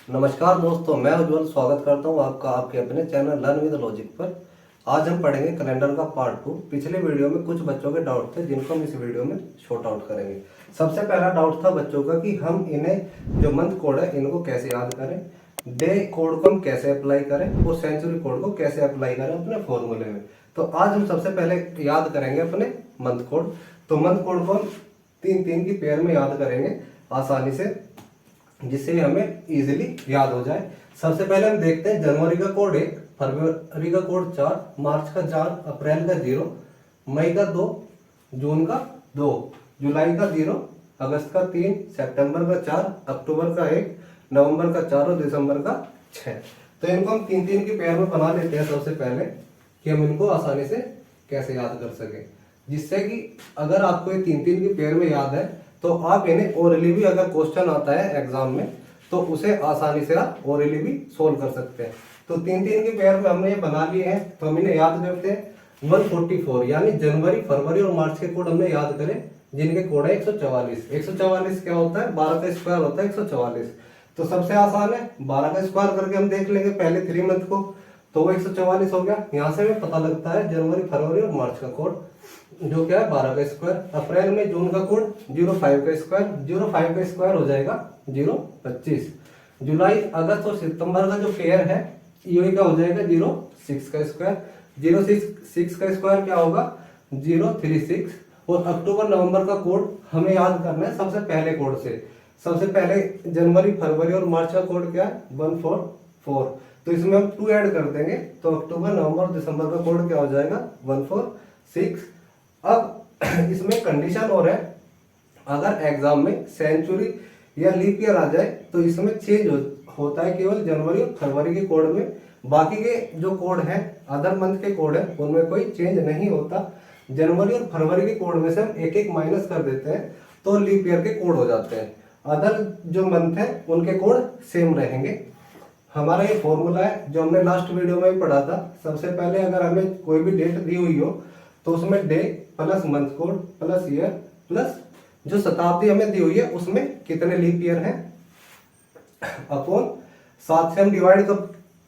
नमस्कार दोस्तों, मैं उज्जवल स्वागत करता हूं आपका आपके अपने चैनल लर्न विद लॉजिक पर। आज हम पढ़ेंगे कैलेंडर का पार्ट 2। पिछले वीडियो में कुछ बच्चों के डाउट थे जिनको हम इस वीडियो में शॉर्ट आउट करेंगे। सबसे पहला डाउट था बच्चों का कि हम इन्हें जो मंथ कोड है इनको कैसे याद करें, डे कोड को हम कैसे अप्लाई करें और सेंचुरी कोड को कैसे अप्लाई करें अपने फॉर्मूले में। तो आज हम सबसे पहले याद करेंगे अपने मंथ कोड। तो मंथ कोड को हम तीन तीन की पेयर में याद करेंगे आसानी से, जिससे हमें इजीली याद हो जाए। सबसे पहले हम देखते हैं जनवरी का कोड 1, फरवरी का कोड 4, मार्च का 4, अप्रैल का 0, मई का 2, जून का 2, जुलाई का 0, अगस्त का 3, सितंबर का 4, अक्टूबर का 1, नवंबर का 4 और दिसंबर का 6। तो इनको हम तीन तीन की पेयर में बना लेते हैं सबसे पहले, कि हम इनको आसानी से कैसे याद कर सके, जिससे कि अगर आपको ये तीन तीन की पेयर में याद है तो आप इन्हें ओरली भी, अगर क्वेश्चन आता है एग्जाम में तो उसे आसानी से आप ओरली भी सोल्व कर सकते हैं। तो तीन तीन की पेयर में हमने ये बना लिए हैं, तो हम इन्हें याद करते हैं। 144 यानी जनवरी, फरवरी और मार्च के कोड हमने याद करें, जिनके कोड है 144। 144 क्या होता है? 12 का स्क्वायर होता है 144। तो सबसे आसान है, 12 का स्क्वायर करके हम देख लेंगे पहले 3 मंथ को, तो वो 144 हो गया। यहाँ से हमें पता लगता है जनवरी, फरवरी और मार्च का कोड, जो क्या है 12 का स्क्वायर। अप्रैल में जून का कोड 05 का स्क्वायर, 05 का स्क्वायर हो जाएगा 025। जुलाई, अगस्त और सितंबर का जो पेयर है ये क्या हो जाएगा 06 का स्क्वायर। 06 का स्क्वायर क्या होगा 036। और अक्टूबर नवंबर का कोड हमें याद करना है सबसे पहले कोड से। सबसे पहले जनवरी, फरवरी और मार्च का कोड क्या है 144। तो इसमें हम 2 ऐड कर देंगे, तो अक्टूबर, नवंबर और दिसंबर का कोड क्या हो जाएगा 146। अब इसमें कंडीशन और है, अगर एग्जाम में सेंचुरी या लीप ईयर आ जाए तो इसमें चेंज होता है केवल जनवरी और फरवरी के कोड में। बाकी के जो कोड है, अदर मंथ के कोड है, उनमें कोई चेंज नहीं होता। जनवरी और फरवरी के कोड में से हम एक एक माइनस कर देते हैं तो लीप ईयर के कोड हो जाते हैं। अदर जो मंथ है उनके कोड सेम रहेंगे। हमारा ये फॉर्मूला है जो हमने लास्ट वीडियो में भी पढ़ा था। सबसे पहले अगर हमें कोई भी डेट दी हुई हो तो उसमें debt plus month code plus year plus जो शताब्दी हमें दी हुई है उसमें कितने लीप ईयर हैं अपॉन 7 से हम डिवाइड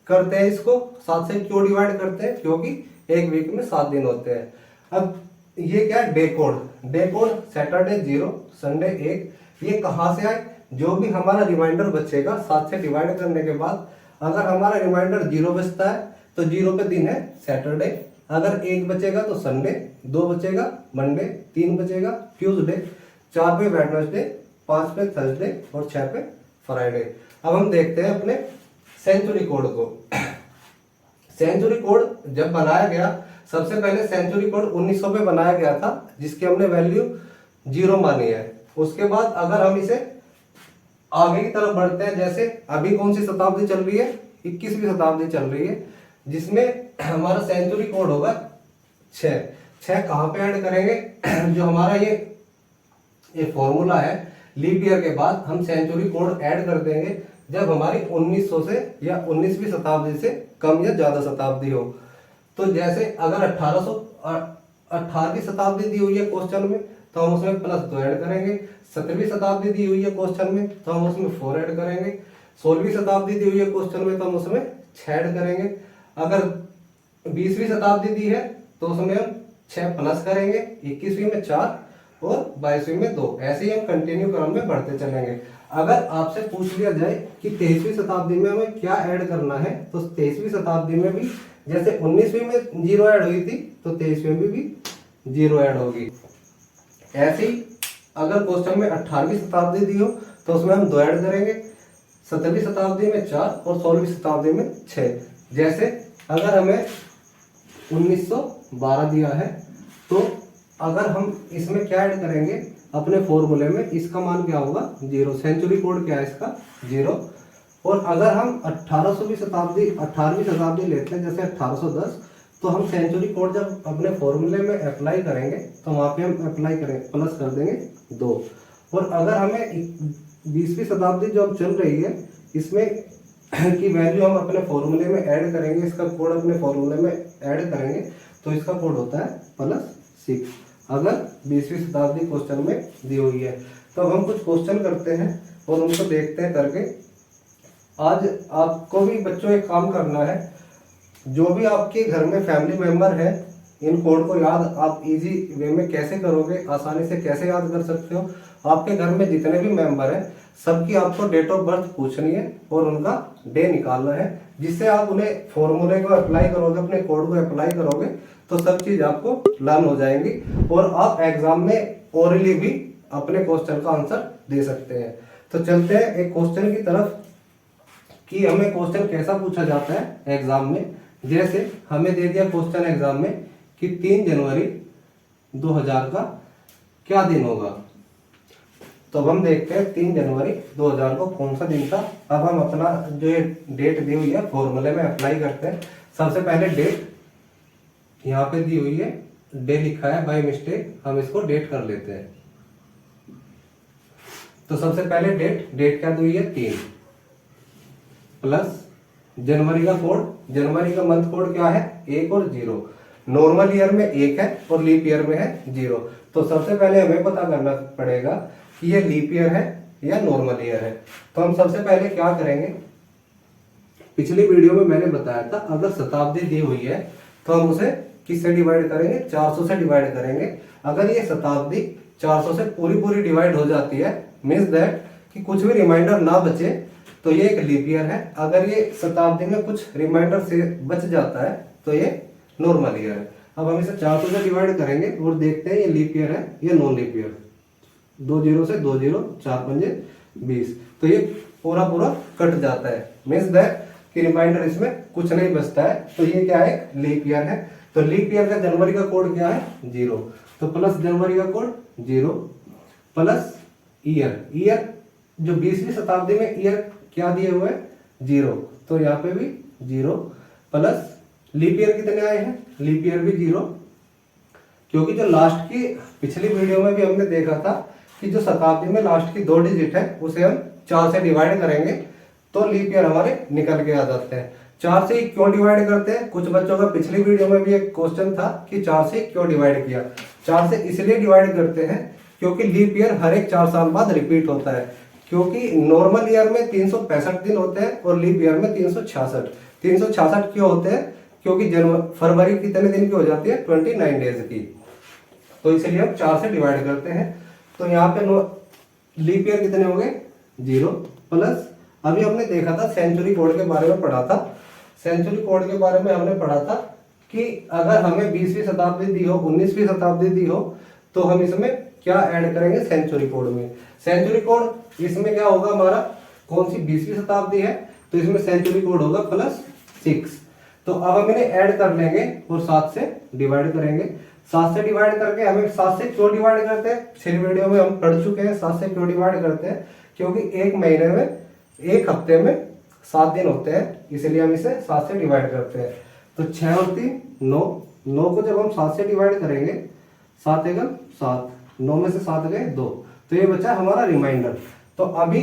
करते हैं इसको। 7 से क्यों डिवाइड करते हैं? क्योंकि एक वीक में 7 दिन होते हैं। अब ये क्या है day code. Day code Saturday 0, Sunday 1। ये कहाँ से आए? जो भी हमारा रिमाइंडर बचेगा 7 से डिवाइड करने के बाद, अगर हमारा रिमाइंडर 0 बचता है तो 0 पे दिन है सैटरडे, अगर 1 बचेगा तो संडे, 2 बचेगा मंडे, 3 बचेगा ट्यूसडे, 4 पे वेडनेसडे, 5 पे थर्सडे और 6 पे फ्राइडे। अब हम देखते हैं अपने सेंचुरी कोड को। सेंचुरी कोड जब बनाया गया, सबसे पहले सेंचुरी कोड 1900 पे बनाया गया था, जिसकी हमने वैल्यू 0 मानी है। उसके बाद अगर हम इसे आगे की तरफ बढ़ते हैं, जैसे अभी कौन सी शताब्दी चल रही है 21वीं शताब्दी चल रही है, जिसमें हमारा सेंचुरी कोड होगा 6। 6 कहाँ पे ऐड करेंगे? जो हमारा ये फॉर्मूला है लीप ईयर के बाद हम सेंचुरी कोड ऐड कर देंगे जब हमारी 1900 से या 19वीं शताब्दी से कम या ज्यादा शताब्दी हो। तो जैसे अगर 18वीं शताब्दी दी हुई है क्वेश्चन में तो हम उसमें +2 ऐड करेंगे। 17वीं शताब्दी दी हुई है क्वेश्चन में तो हम उसमें 4 ऐड करेंगे। 16वीं शताब्दी दी हुई है क्वेश्चन में तो हम उसमें 6 ऐड करेंगे। अगर 20वीं शताब्दी दी है तो उसमें हम 6 प्लस करेंगे, 21वीं में 4 और 22वीं में 2। ऐसे ही हम कंटिन्यू क्रम में बढ़ते चलेंगे। अगर आपसे पूछ लिया जाए कि 23वीं शताब्दी में हमें क्या ऐड करना है, तो 23वीं शताब्दी में भी जैसे 19वीं में 0 ऐड हुई थी तो 23वीं में भी 0 ऐड होगी। ऐसे ही अगर क्वेश्चन में 18वीं शताब्दी दी हो तो उसमें हम 2 ऐड करेंगे, 17वीं शताब्दी में 4 और 16वीं शताब्दी में 6। जैसे अगर हमें 1912 दिया है तो अगर हम इसमें क्या ऐड करेंगे अपने फॉर्मूले में, इसका मान क्या होगा 0। सेंचुरी कोड क्या है इसका 0। और अगर हम 18वीं शताब्दी लेते हैं, जैसे 1810, तो हम सेंचुरी कोड जब अपने फॉर्मूले में अप्लाई करेंगे तो वहां पे हम अप्लाई करेंगे प्लस कर देंगे 2। और अगर हमें 20वीं शताब्दी जो अब चल रही है इसमें की वैल्यू हम अपने फॉर्मूले में ऐड करेंगे, इसका कोड अपने फॉर्मूले में ऐड करेंगे तो इसका कोड होता है +6, अगर 20वीं शताब्दी क्वेश्चन में दी हुई है। तो अब हम कुछ क्वेश्चन करते हैं और उनको देखते हैं करके आज आपको भी बच्चों एक काम करना है, जो भी आपके घर में फैमिली मेंबर है, इन कोड को याद आप इजी वे में कैसे करोगे, आसानी से कैसे याद कर सकते हो। आपके घर में जितने भी मेंबर हैं सबकी आपको डेट ऑफ बर्थ पूछनी है और उनका डे निकालना है, जिससे आप उन्हें फॉर्मूले को अप्लाई करोगे, अपने कोड को अप्लाई करोगे तो सब चीज आपको लर्न हो जाएंगी और आप एग्जाम में ओरली भी अपने क्वेश्चन का आंसर दे सकते हैं। तो चलते हैं एक क्वेश्चन की तरफ कि हमें क्वेश्चन कैसा पूछा जाता है एग्जाम में। जैसे हमें दे दिया क्वेश्चन एग्जाम में कि 3 जनवरी 2000 का क्या दिन होगा। तो अब हम देखते हैं 3 जनवरी 2000 को कौन सा दिन था। अब हम अपना जो ये डेट दी हुई है फॉर्मूले में अप्लाई करते हैं। सबसे पहले डेट यहाँ पे दी हुई है, डे लिखा है बाय मिस्टेक, हम इसको डेट कर लेते हैं। तो सबसे पहले डेट क्या दी हुई है 3 प्लस जनवरी का कोड, जनवरी का मंथ कोड क्या है 1 और 0। नॉर्मल ईयर में 1 है और लीप ईयर में है 0। तो सबसे पहले हमें पता करना पड़ेगा कि ये लीप ईयर है या नॉर्मल ईयर है। तो हम सबसे पहले क्या करेंगे, पिछली वीडियो में मैंने बताया था अगर शताब्दी दी हुई है तो हम उसे किससे डिवाइड करेंगे, 400 से डिवाइड करेंगे। अगर ये शताब्दी 400 से पूरी डिवाइड हो जाती है, मीन्स दैट कि कुछ भी रिमाइंडर ना बचे, तो ये एक लीप ईयर है। अगर ये शताब्दी में कुछ रिमाइंडर से बच जाता है तो ये नॉर्मल ईयर है। अब हम इसे 400 से डिवाइड करेंगे और देखते हैं ये लीप ईयर है या नॉन लीप ईयर। 2 0 से 2 0, 4 5 20, तो ये पूरा कट जाता है, मीन्स दैट कि रिमाइंडर इसमें कुछ नहीं बचता है। तो ये क्या है, लीप ईयर है। तो लीप ईयर का जनवरी का कोड क्या है 0, तो प्लस जनवरी का कोड 0 प्लस ईयर जो 20वीं शताब्दी में ईयर क्या दिए हुए हैं 0, तो यहाँ पे भी 0 प्लस लीप ईयर कितने आए हैं, लीप ईयर भी 0, क्योंकि जो लास्ट की पिछली वीडियो में भी हमने देखा था कि जो शताब्दी में लास्ट की 2 डिजिट है उसे हम 4 से डिवाइड करेंगे तो लीप ईयर हमारे निकल के आ जाते हैं। 4 से क्यों डिवाइड करते हैं, कुछ बच्चों का पिछली वीडियो में भी एक क्वेश्चन था कि 4 से क्यों डिवाइड किया। 4 से इसलिए डिवाइड करते हैं क्योंकि लीप ईयर हर एक 4 साल बाद रिपीट होता है, क्योंकि नॉर्मल ईयर में 365 दिन होते हैं और लीप ईयर में 366। 366 क्यों होते हैं, क्योंकि फरवरी कितने दिन की हो जाती है 29 डेज की, तो इसलिए हम 4 से डिवाइड करते हैं। तो यहाँ पे लीप ईयर कितने हो गए 0 प्लस अभी हमने देखा था सेंचुरी कोड के बारे में पढ़ा था। सेंचुरी कोड के बारे में हमने पढ़ा था कि अगर हमें 20वीं शताब्दी दी हो, 19वीं शताब्दी दी हो, तो हम इसमें क्या ऐड करेंगे सेंचुरी कोड में। सेंचुरी कोड इसमें क्या होगा हमारा, कौन सी 20वीं शताब्दी है तो इसमें सेंचुरी कोड होगा +6। तो अब हम इन्हें ऐड कर लेंगे और 7 से डिवाइड करेंगे। 7 से डिवाइड करके हमें 7 से क्यों डिवाइड करते हैं, पिछली वीडियो में हम पढ़ चुके हैं 7 से क्यों डिवाइड करते हैं, क्योंकि एक महीने में, एक हफ्ते में 7 दिन होते हैं, इसलिए हम इसे 7 से डिवाइड करते हैं। तो 6 और 3 9, 9 को जब हम 7 से डिवाइड करेंगे 7 एकम 7, 9 में से 7 गए 2, तो ये बचा हमारा रिमाइंडर। तो अभी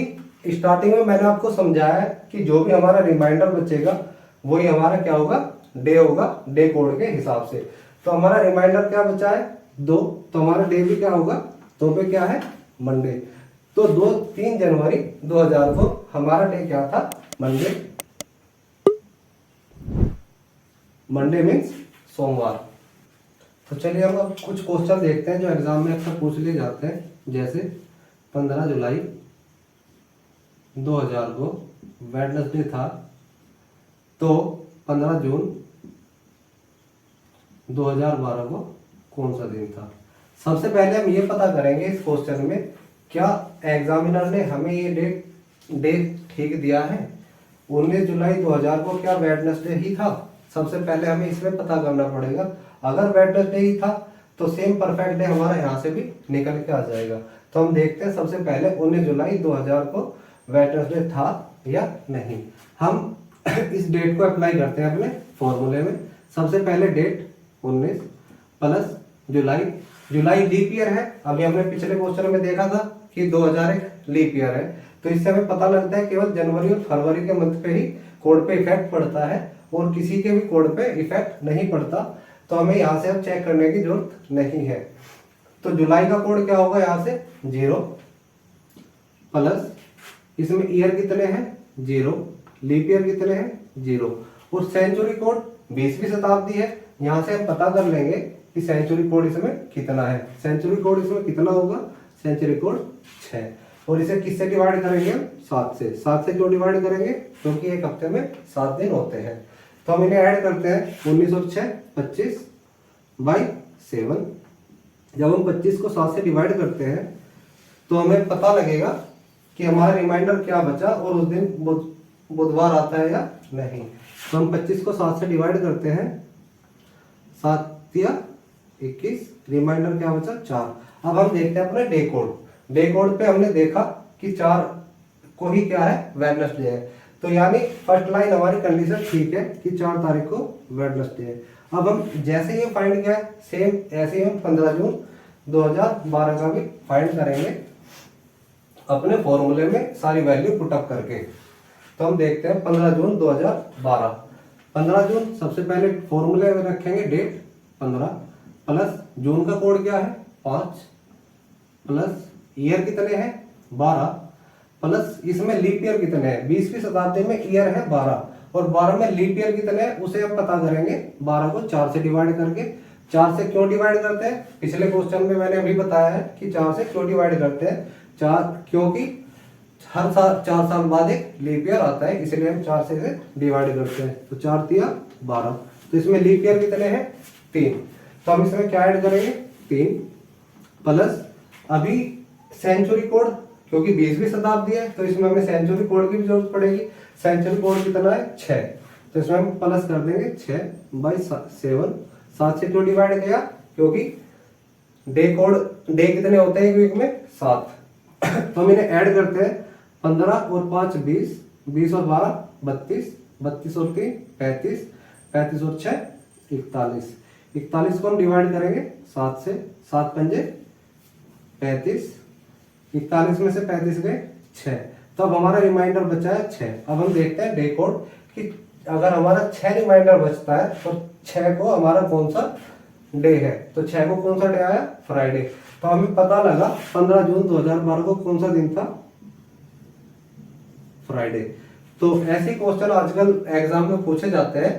स्टार्टिंग में मैंने आपको समझाया है कि जो भी हमारा रिमाइंडर बचेगा वही हमारा क्या होगा, डे होगा, डे कोड के हिसाब से। तो हमारा रिमाइंडर क्या बचा है 2, तो हमारा डे भी क्या होगा 2 पे क्या है मंडे। तो 3 जनवरी 2000 को हमारा डे क्या था मंडे। मंडे मीन्स सोमवार। तो चलिए हम अब कुछ क्वेश्चन देखते हैं जो एग्जाम में अक्सर पूछ लिए जाते हैं। जैसे 15 जुलाई 2000 को वेडनेसडे था, तो 15 जून 2012 को कौन सा दिन था। सबसे पहले हम ये पता करेंगे इस क्वेश्चन में क्या एग्जामिनर ने हमें ये डेट ठीक दिया है। 19 जुलाई 2000 को क्या वेडनेसडे ही था, सबसे पहले हमें इसमें पता करना पड़ेगा। अगर वेडनेसडे ही था तो सेम परफेक्ट डे हमारा यहाँ से भी निकल के आ जाएगा। तो हम देखते हैं सबसे पहले 19 जुलाई 2000 को वेडनेसडे था या नहीं। हम इस डेट को अप्लाई करते हैं अपने फॉर्मूले में। सबसे पहले डेट 19 प्लस जुलाई, जुलाई लीप ईयर है। अभी हमने पिछले क्वेश्चन में देखा था कि 2001 लीप ईयर है, तो इससे हमें पता लगता है केवल जनवरी और फरवरी के मंथ पे ही कोड पे इफेक्ट पड़ता है और किसी के भी कोड पे इफेक्ट नहीं पड़ता। तो हमें यहाँ से अब चेक करने की जरूरत नहीं है। तो जुलाई का कोड क्या होगा यहाँ से 0 प्लस इसमें ईयर कितने हैं 0 लीप ईयर कितने हैं 0। और सेंचुरी कोड 20वीं शताब्दी है, यहाँ से हम पता कर लेंगे कि सेंचुरी कोड इसमें कितना है। सेंचुरी कोड इसमें कितना होगा, सेंचुरी कोड 6। और इसे किससे डिवाइड करेंगे हम, 7 से। 7 से क्यों डिवाइड करेंगे, क्योंकि एक हफ्ते में 7 दिन होते हैं। तो हम इन्हें ऐड करते हैं, 19 और 6 25/7। जब हम 25 को 7 से डिवाइड करते हैं तो हमें पता लगेगा कि हमारा रिमाइंडर क्या बचा और उस दिन बुधवार आता है या नहीं। तो हम 25 को 7 से डिवाइड करते हैं, 7 या 21, रिमाइंडर क्या बचा 4। अब हम देखते हैं अपने डे कोड। डे कोड पे हमने देखा कि 4 को ही क्या है, वेडनेसडे है। तो यानी फर्स्ट लाइन हमारी कंडीशन ठीक है कि 4 तारीख को वेडनेसडे है। अब हम जैसे ही फाइंड किया है, सेम ऐसे ही हम 15 जून 2012 का भी फाइंड करेंगे अपने फॉर्मूले में सारी वैल्यू पुटअप करके। तो हम देखते हैं 15 जून 2012। 15 जून सबसे पहले फॉर्मूले में रखेंगे डेट 15 प्लस जून का कोड क्या है 5 प्लस ईयर कितने हैं 12 प्लस इसमें लीप ईयर कितने हैं। 20वीं शताब्दी में ईयर है 12 और 12 में लीप ईयर कितने हैं उसे हम पता करेंगे 12 को 4 से डिवाइड करके। 4 से क्यों डिवाइड करते हैं, पिछले क्वेश्चन में मैंने अभी बताया है कि 4 से क्यों डिवाइड करते हैं। 4 क्योंकि हर साल 4 साल बाद एक लीप ईयर आता है, इसलिए हम 4 से इसे डिवाइड करते हैं। तो 4 तिया 12। तो इसमें लीप ईयर कितने हैं 3। तो हम इसमें क्या ऐड करेंगे 3 प्लस अभी सेंचुरी कोड, क्योंकि 20वीं शताब्दी है तो इसमें हमें सेंचुरी कोड की भी जरूरत पड़ेगी। सेंचुरी कोड कितना है 6। तो इसमें हम प्लस कर देंगे 6/7। 7 से क्यों डिवाइड किया, क्योंकि डे कोड डे कितने होते हैं एक वीक में 7। तो हम इन्हें ऐड करते हैं 15 और 5 20, 20 और 12 32, 32 और 3 35, 35 और 6 41। 41 को हम डिवाइड करेंगे 7 से, 7 पंजे 35, 41 में से 35 गए 6। तो अब हमारा रिमाइंडर बचा है 6। अब हम देखते हैं डे कोड कि अगर हमारा 6 रिमाइंडर बचता है तो 6 को हमारा कौन सा डे है। तो 6 को कौन सा डे आया, फ्राइडे। तो हमें पता लगा 15 जून 2012 को कौन सा दिन था, फ्राइडे। तो ऐसे क्वेश्चन आजकल एग्जाम में पूछे जाते हैं।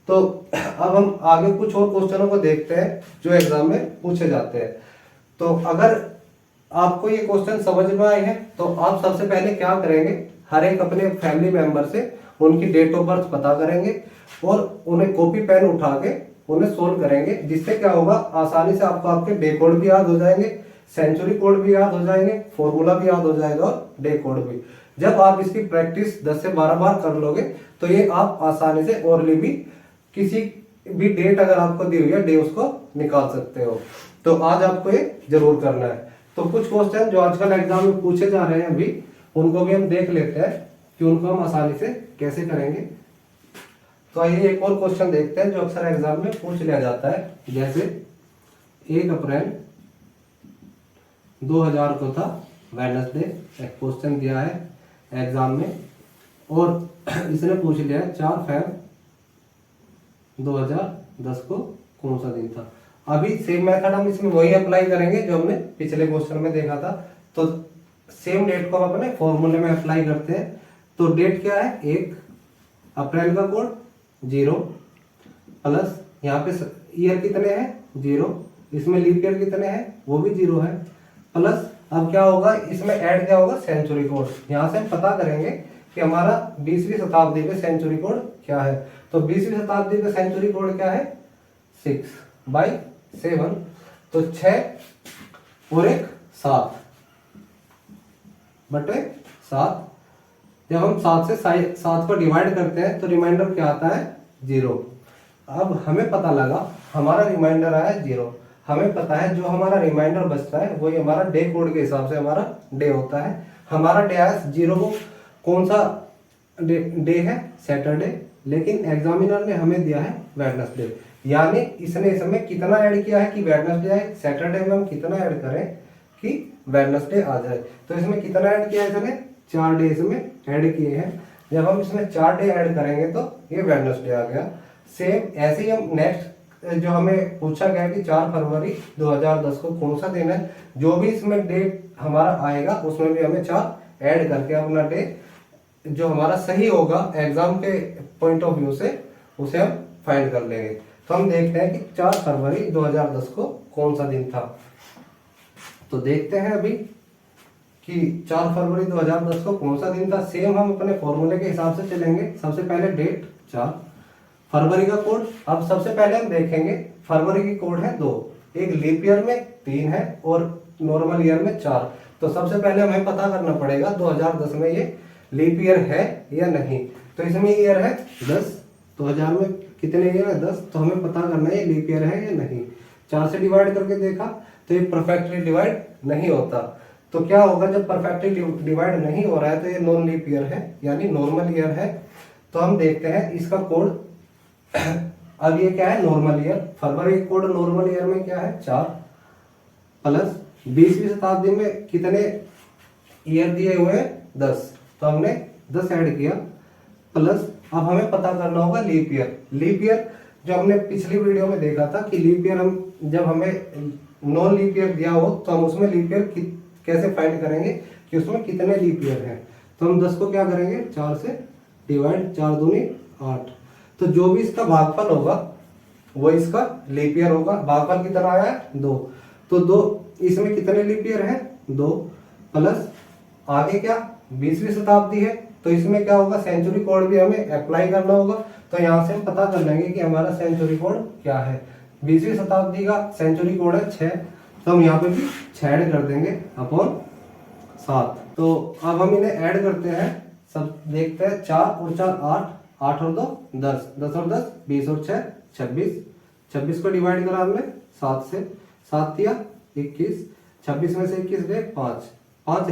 तो अब हम आगे कुछ और क्वेश्चनों को देखते हैं जो एग्जाम में पूछे जाते हैं। तो अगर आपको ये क्वेश्चन समझ में आए हैं तो आप सबसे पहले क्या करेंगे, हर एक अपने फैमिली मेंबर से उनकी डेट ऑफ बर्थ पता करेंगे और उन्हें कॉपी पेन उठा के उन्हें सोल्व करेंगे। जिससे क्या होगा, आसानी से आपको आपके डे कोड भी याद हो जाएंगे, सेंचुरी कोड भी याद हो जाएंगे, फॉर्मूला भी याद हो जाएगा और डे कोड भी। जब आप इसकी प्रैक्टिस 10 से 12 बार कर लोगे तो ये आप आसानी से ओरली भी किसी भी डेट अगर आपको दी हुई है डे उसको निकाल सकते हो। तो आज आपको ये जरूर करना है। तो कुछ क्वेश्चन जो आजकल एग्जाम में पूछे जा रहे हैं अभी, उनको भी हम देख लेते हैं कि उनको हम आसानी से कैसे करेंगे। तो आइए एक और क्वेश्चन देखते हैं जो अक्सर एग्जाम में पूछ लिया जाता है। जैसे 1 अप्रैल 2000 को था वेडनेसडे, एक क्वेश्चन दिया है एग्जाम में और इसने पूछ लिया है 4 फरवरी 2010 को कौन सा दिन था। अभी सेम मेथड हम इसमें वही अप्लाई करेंगे जो हमने पिछले क्वेश्चन में देखा था। तो सेम डेट को हम अपने फॉर्मूले में अप्लाई करते हैं। तो डेट क्या है 1, अप्रैल का कोड 0 प्लस यहाँ पे ईयर कितने हैं 0, इसमें लीप ईयर कितने हैं वो भी 0 है, प्लस अब क्या होगा इसमें ऐड क्या होगा सेंचुरी कोड। यहाँ से हम पता करेंगे कि हमारा 20वीं शताब्दी में सेंचुरी कोड क्या है। तो 20वीं शताब्दी में सेंचुरी कोड क्या है 6/7। तो 6 और 1 7 बटे 7। जब हम 7 से 7 को डिवाइड करते हैं तो रिमाइंडर क्या आता है 0। अब हमें पता लगा हमारा रिमाइंडर आया 0। हमें पता है जो हमारा रिमाइंडर बचता है वही हमारा डे कोड के हिसाब से हमारा डे होता है। हमारा डे आया 0 को कौन सा डे है सैटरडे, लेकिन एग्जामिनर ने हमें दिया है वेडनेसडे। यानी इसने इसमें कितना ऐड किया है कि वेडनेसडे आए, सैटरडे में हम कितना ऐड करें कि वेडनेसडे आ जाए। तो इसमें कितना ऐड किया है इसने 4 डे इसमें ऐड किए हैं। जब हम इसमें 4 डे ऐड करेंगे तो ये वेडनेसडे आ गया। सेम ऐसे ही हम नेक्स्ट जो हमें पूछा गया कि 4 फरवरी 2010 को कौन सा दिन है, जो भी इसमें डेट हमारा आएगा उसमें भी हमें 4 ऐड करके अपना डे जो हमारा सही होगा एग्जाम के पॉइंट ऑफ व्यू से, उसे हम फाइंड कर लेंगे। तो हम देखते हैं कि 4 फरवरी 2010 को कौन सा दिन था। तो देखते हैं अभी कि 4 फरवरी 2010 को कौन सा दिन था। सेम हम अपने फॉर्मूले के हिसाब से चलेंगे। सबसे पहले डेट 4, फरवरी का कोड। अब सबसे पहले हम देखेंगे फरवरी की कोड है 2, एक लीप ईयर में 3 है और नॉर्मल ईयर में 4। तो सबसे पहले हमें पता करना पड़ेगा 2010 में ये लीप ईयर है या नहीं। तो इसमें ईयर है 10, 2000 में कितने ईयर है 10, तो हमें पता करना है ये लीप ईयर है या नहीं। 4 से डिवाइड करके देखा तो ये परफेक्टली डिवाइड नहीं होता। तो क्या होगा, जब परफेक्टली डिवाइड नहीं हो रहा है तो ये नॉन लीप ईयर है यानी नॉर्मल ईयर है। तो हम देखते हैं इसका कोड। अब ये क्या है, नॉर्मल ईयर। फरवरी कोड नॉर्मल ईयर में क्या है 4 प्लस 20वीं शताब्दी में कितने ईयर दिए हुए हैं 10, तो हमने 10 ऐड किया प्लस अब हमें पता करना होगा लीप ईयर। लीप ईयर जो हमने पिछली वीडियो में देखा था कि लीप ईयर हम जब हमें नॉन लीप ईयर दिया हो तो हम उसमें लीप ईयर कैसे फाइंड करेंगे कि उसमें कितने लीप ईयर हैं। तो हम 10 को क्या करेंगे 4 से डिवाइड, 4 दूनी 8। तो जो भी इसका भागफल होगा वो इसका लीप ईयर होगा। भागफल कितना आया है 2, तो 2 इसमें कितने लीप ईयर है 2 प्लस आगे क्या 20वीं शताब्दी है तो इसमें क्या होगा सेंचुरी कोड भी हमें अप्लाई करना होगा। तो यहाँ से हम पता कर लेंगे कि हमारा सेंचुरी कोड क्या है। 20वीं शताब्दी का सेंचुरी कोड है 6, तो हम यहाँ पे भी 6 ऐड कर देंगे अपॉन 7। तो अब हम इन्हें ऐड करते हैं, सब देखते हैं। 4 और 4 8, 8 और 2 10, 10 और 10 20 और 6 26, 26 को डिवाइड करा हमने 7 से, 7 दिया 21, 26 में से 21 गए 5, 5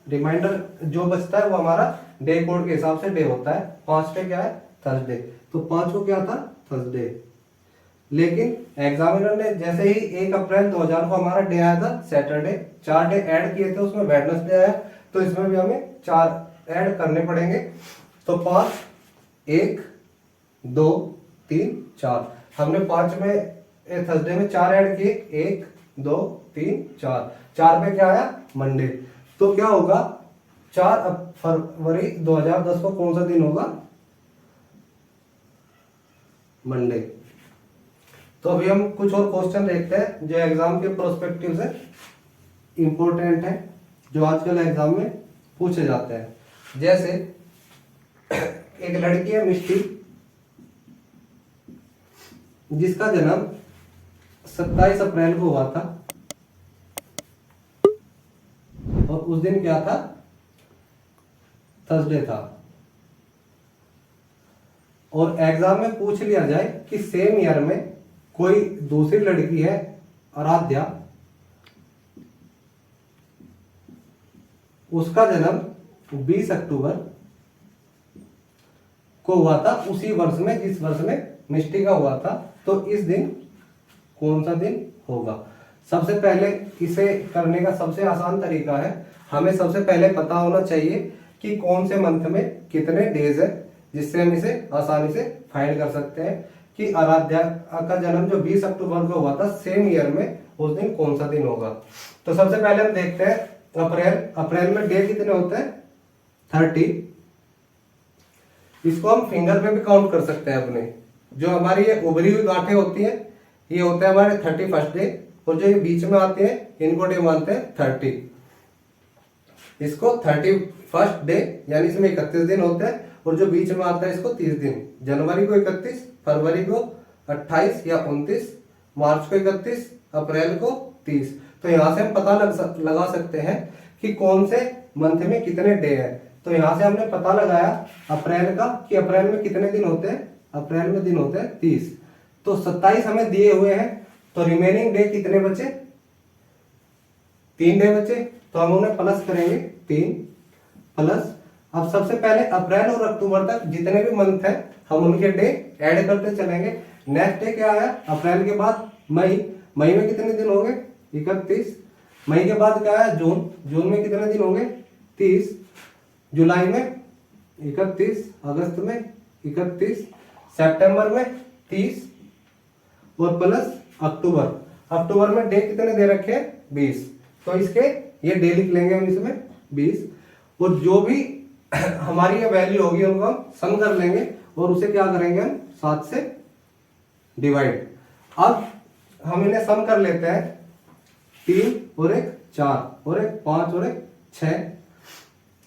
रिमाइंडर जो बचता है वो हमारा डे कोड के हिसाब से डे होता है। 5 पे क्या है थर्सडे, तो 5 को क्या था थर्सडे। लेकिन एग्जामिनर ने जैसे ही 1 अप्रैल 2000 को हमारा डे आया था सैटरडे, 4 डे ऐड किए थे उसमें वेडनेसडे आया, तो इसमें भी हमें 4 ऐड करने पड़ेंगे। तो 5 1 2 3 4, हमने 5 में थर्सडे में 4 ऐड किए, 1 2 3 4, 4 पे क्या आया मंडे। तो क्या होगा 4 फरवरी 2010 को कौन सा दिन होगा मंडे। तो अभी हम कुछ और क्वेश्चन देखते हैं जो एग्जाम के प्रोस्पेक्टिव से इंपॉर्टेंट है, जो आजकल एग्जाम में पूछे जाते हैं। जैसे एक लड़की है मिष्टी, जिसका जन्म 27 अप्रैल को हुआ था और उस दिन क्या था थर्सडे था। और एग्जाम में पूछ लिया जाए कि सेम ईयर में कोई दूसरी लड़की है आराध्या, उसका जन्म 20 अक्टूबर को हुआ था उसी वर्ष में जिस वर्ष में मिष्टी का हुआ था, तो इस दिन कौन सा दिन होगा। सबसे पहले इसे करने का सबसे आसान तरीका है, हमें सबसे पहले पता होना चाहिए कि कौन से मंथ में कितने डेज है, जिससे हम इसे आसानी से फाइंड कर सकते हैं कि आराध्या का जन्म जो 20 अक्टूबर को हुआ था सेम ईयर में उस दिन कौन सा दिन होगा। तो सबसे पहले हम देखते हैं अप्रैल में डे कितने होते हैं 30। इसको हम फिंगर पे भी काउंट कर सकते हैं अपने। जो हमारी ये उभरी हुई गांठें होती हैं ये होते हैं हमारे 31st डे, और जो ये बीच में आते हैं इनको डे मानते हैं 30। इसको 31st डे यानी इसमें 31 दिन होते हैं, और जो बीच में आता है इसको 30 दिन। जनवरी को 31, फरवरी को 28 या 29, मार्च को 31, अप्रैल को 30। तो यहाँ से हम पता लगा सकते हैं कि कौन से मंथ में कितने डे हैं। तो यहाँ से हमने पता लगाया अप्रैल का कि अप्रैल में कितने दिन होते हैं, अप्रैल में दिन होते हैं 30। तो 27 हमें दिए हुए हैं, तो रिमेनिंग डे कितने बचे 3 डे बचे, तो हम उन्हें प्लस करेंगे 3 प्लस। अब सबसे पहले अप्रैल और अक्टूबर तक जितने भी मंथ हैं हम उनके डे ऐड करते चलेंगे। नेक्स्ट डे क्या आया अप्रैल के बाद मई, मई में कितने दिन होंगे 31, मई के बाद क्या आया जून, जून में कितने दिन होंगे 30, जुलाई में 31, अगस्त में 31, सितंबर में 30 और प्लस अक्टूबर, अक्टूबर में डे कितने दे रखे हैं 20। तो इसके ये डे लिख लेंगे हम इसमें 20। और जो भी हमारी ये वैल्यू होगी, उनको हम सम कर लेंगे और उसे क्या करेंगे हम 7 से डिवाइड। अब हम इन्हें सम कर लेते हैं, 3 और 1 4 और 1 5 और 1 6,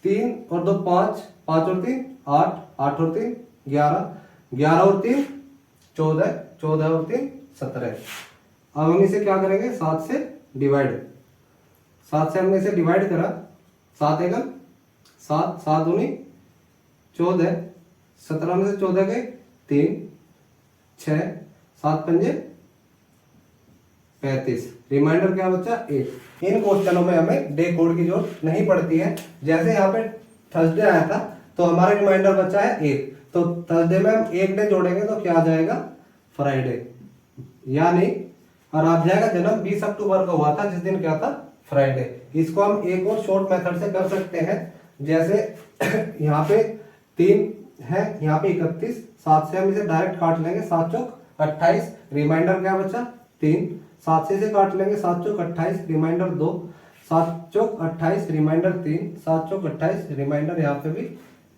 3 और 2 5, 5 और 3 8, 8 और 3 11, 11 और 3 14, 14 और 3 17। अब हम इसे क्या करेंगे 7 से डिवाइड। 7 से हमने इसे डिवाइड करा, 7 एकम 7, 7 दूनी 14, 17 में से 14 गए 3, 6, 7 पंजे 35, रिमाइंडर क्या बचा 1। इन क्वेश्चनों में हमें डे कोड की जरूरत नहीं पड़ती है। जैसे यहाँ पे थर्सडे आया था तो हमारा रिमाइंडर बचा है 1, तो थर्सडे में हम 1 डे जोड़ेंगे तो क्या आ जाएगा फ्राइडे, यानी और आ जाएगा जन्म 20 अक्टूबर को हुआ था, जिस दिन क्या था फ्राइडे। इसको हम एक और शॉर्ट मेथड से कर सकते हैं, जैसे यहाँ पे 3 है, यहाँ पे 31, 7 से हम इसे डायरेक्ट काट लेंगे, 7 चौक 28, रिमाइंडर क्या बचा 3, 7 से इसे काट लेंगे, 7 चौक 28, रिमाइंडर 2, 7 चौक 28, रिमाइंडर 3, 7 चौक 28, रिमाइंडर यहाँ पे भी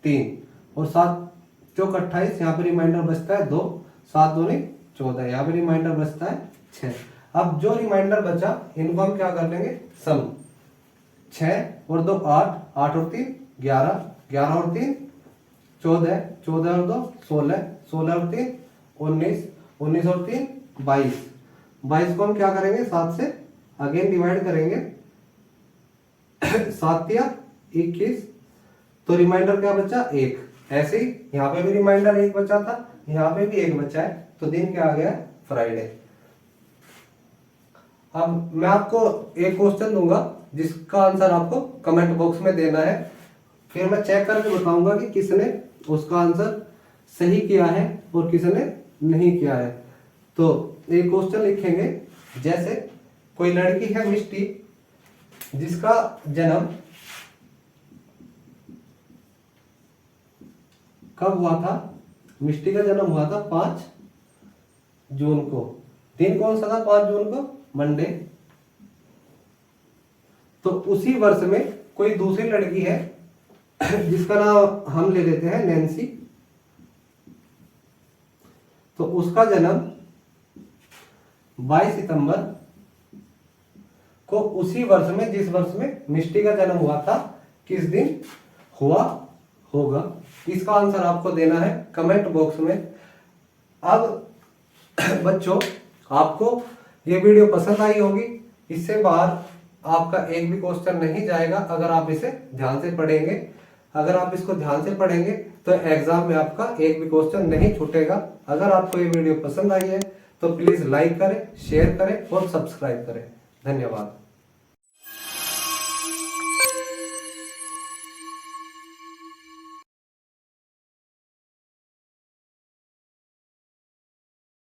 3, और 7 चौक 28, यहाँ पे रिमाइंडर बचता है 2, 7 दूनी 14, यहाँ पे रिमाइंडर बचता है 6। अब जो रिमाइंडर बचा इनको हम क्या कर लेंगे सम, 6 और 2 8, 8 और 3 11, 11 और 3 14, 14 और 2 16, 16 और 3 19, 19 और 3 22, 22 को हम क्या करेंगे 7 से अगेन डिवाइड करेंगे, 7 या 21, तो रिमाइंडर क्या बचा 1। ऐसे ही यहाँ पे भी रिमाइंडर 1 बचा था, यहाँ पे भी 1 बचा है, तो दिन क्या आ गया फ्राइडे। अब मैं आपको एक क्वेश्चन दूंगा जिसका आंसर आपको कमेंट बॉक्स में देना है, फिर मैं चेक करके बताऊंगा कि किसने उसका आंसर सही किया है और किसने नहीं किया है। तो एक क्वेश्चन लिखेंगे, जैसे कोई लड़की है मिष्टी जिसका जन्म कब हुआ था, मिष्टी का जन्म हुआ था 5 जून को, दिन कौन सा था 5 जून को मंडे। तो उसी वर्ष में कोई दूसरी लड़की है जिसका नाम हम ले लेते हैं नैन्सी, तो उसका जन्म 22 सितंबर को उसी वर्ष में जिस वर्ष में मिष्टी का जन्म हुआ था किस दिन हुआ होगा। इसका आंसर आपको देना है कमेंट बॉक्स में। अब बच्चों आपको ये वीडियो पसंद आई होगी, इससे बाहर आपका एक भी क्वेश्चन नहीं जाएगा अगर आप इसे ध्यान से पढ़ेंगे। अगर आप इसको ध्यान से पढ़ेंगे तो एग्जाम में आपका एक भी क्वेश्चन नहीं छूटेगा। अगर आपको ये वीडियो पसंद आई है तो प्लीज लाइक करें, शेयर करें और सब्सक्राइब करें। धन्यवाद।